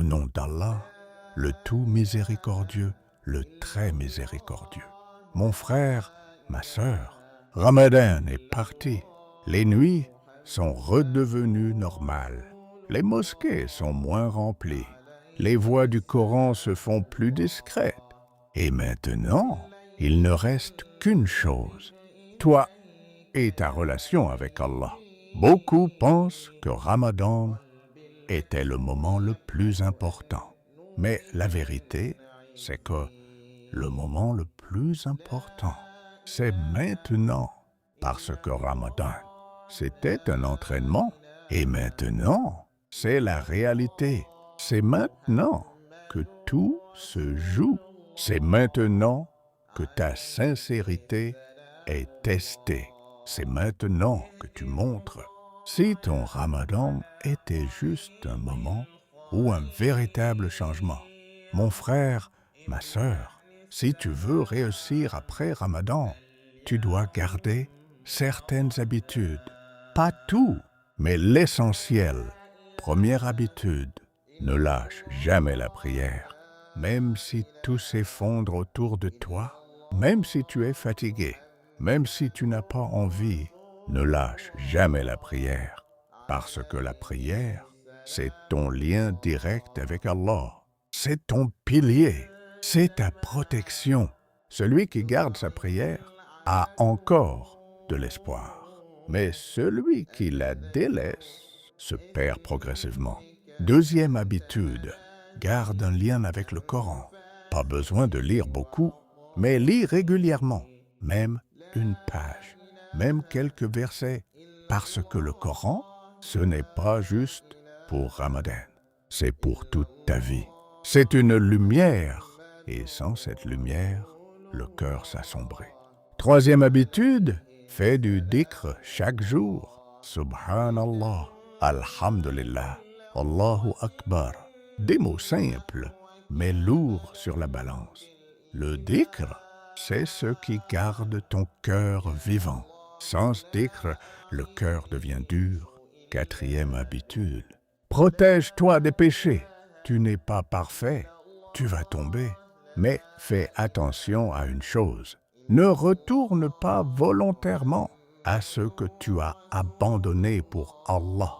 nom d'Allah, le tout miséricordieux, le très miséricordieux. Mon frère, ma sœur, Ramadan est parti. Les nuits sont redevenues normales. Les mosquées sont moins remplies. Les voix du Coran se font plus discrètes. Et maintenant, il ne reste qu'une chose, toi et ta relation avec Allah. Beaucoup pensent que Ramadan était le moment le plus important. Mais la vérité, c'est que le moment le plus important, c'est maintenant. Parce que Ramadan, c'était un entraînement. Et maintenant, c'est la réalité. C'est maintenant que tout se joue. C'est maintenant que ta sincérité est testée. C'est maintenant que tu montres. Si ton Ramadan était juste un moment ou un véritable changement, mon frère, ma sœur, si tu veux réussir après Ramadan, tu dois garder certaines habitudes. Pas tout, mais l'essentiel. Première habitude, ne lâche jamais la prière. Même si tout s'effondre autour de toi, même si tu es fatigué, même si tu n'as pas envie, ne lâche jamais la prière. Parce que la prière, c'est ton lien direct avec Allah. C'est ton pilier. C'est ta protection. Celui qui garde sa prière a encore de l'espoir. Mais celui qui la délaisse se perd progressivement. Deuxième habitude, garde un lien avec le Coran. Pas besoin de lire beaucoup, mais lis régulièrement, même une page, même quelques versets, parce que le Coran, ce n'est pas juste pour Ramadan, c'est pour toute ta vie. C'est une lumière, et sans cette lumière, le cœur s'assombrit. Troisième habitude, fais du dhikr chaque jour. Subhanallah, Alhamdulillah, Allahu Akbar. Des mots simples, mais lourds sur la balance. Le dhikr, c'est ce qui garde ton cœur vivant. Sans dhikr, le cœur devient dur. Quatrième habitude, protège-toi des péchés. Tu n'es pas parfait, tu vas tomber. Mais fais attention à une chose. Ne retourne pas volontairement à ce que tu as abandonné pour Allah.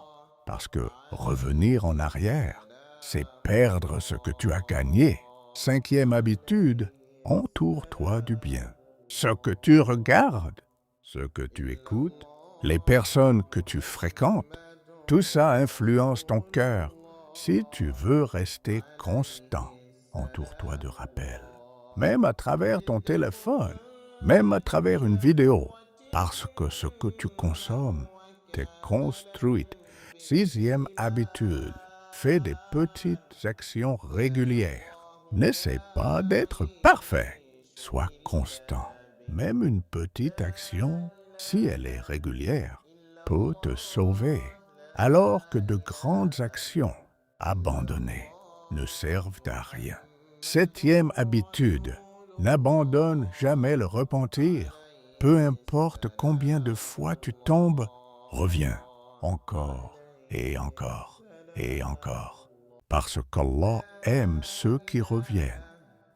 Parce que revenir en arrière, c'est perdre ce que tu as gagné. Cinquième habitude, entoure-toi du bien. Ce que tu regardes, ce que tu écoutes, les personnes que tu fréquentes, tout ça influence ton cœur. Si tu veux rester constant, entoure-toi de rappels. Même à travers ton téléphone, même à travers une vidéo, parce que ce que tu consommes t'est construit. Sixième habitude, fais des petites actions régulières. N'essaie pas d'être parfait. Sois constant. Même une petite action, si elle est régulière, peut te sauver. Alors que de grandes actions abandonnées ne servent à rien. Septième habitude, n'abandonne jamais le repentir. Peu importe combien de fois tu tombes, reviens encore et encore et encore. Parce qu'Allah aime ceux qui reviennent.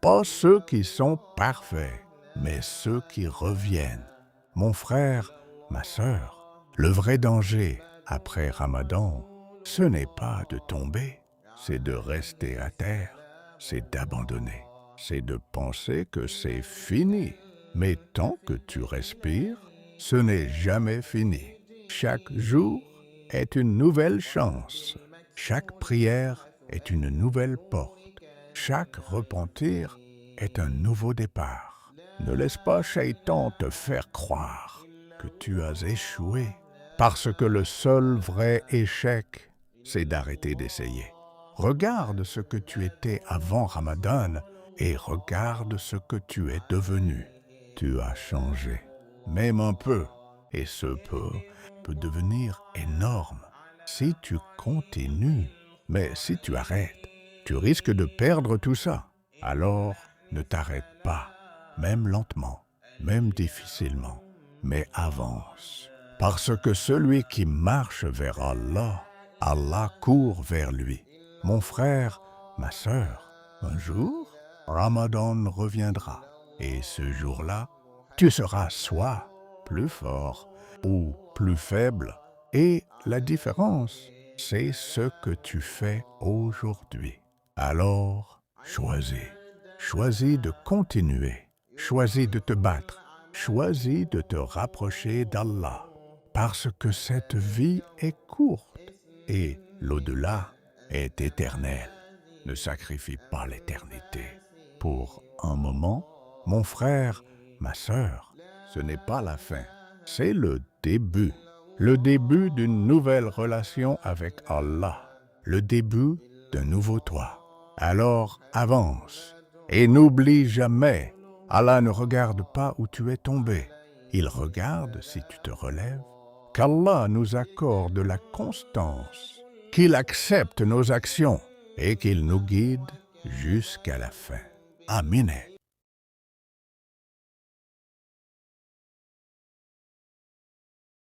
Pas ceux qui sont parfaits, mais ceux qui reviennent. Mon frère, ma sœur, le vrai danger après Ramadan, ce n'est pas de tomber, c'est de rester à terre, c'est d'abandonner, c'est de penser que c'est fini. Mais tant que tu respires, ce n'est jamais fini. Chaque jour est une nouvelle chance. Chaque prière est une nouvelle porte. Chaque repentir est un nouveau départ. Ne laisse pas Shaitan te faire croire que tu as échoué, parce que le seul vrai échec, c'est d'arrêter d'essayer. Regarde ce que tu étais avant Ramadan et regarde ce que tu es devenu. Tu as changé, même un peu, et ce peu peut devenir énorme si tu continues. Mais si tu arrêtes, tu risques de perdre tout ça. Alors, ne t'arrête pas, même lentement, même difficilement, mais avance. Parce que celui qui marche vers Allah, Allah court vers lui. Mon frère, ma sœur, un jour, Ramadan reviendra, et ce jour-là, tu seras soit plus fort ou plus faible, et la différence, c'est ce que tu fais aujourd'hui. Alors, choisis de continuer, choisis de te battre, choisis de te rapprocher d'Allah, parce que cette vie est courte et l'au-delà est éternel. Ne sacrifie pas l'éternité pour un moment. Mon frère, ma sœur, ce n'est pas la fin, c'est le début d'une nouvelle relation avec Allah, le début d'un nouveau toi. Alors avance et n'oublie jamais, Allah ne regarde pas où tu es tombé, il regarde si tu te relèves. Qu'Allah nous accorde la constance, qu'il accepte nos actions et qu'il nous guide jusqu'à la fin. Amin.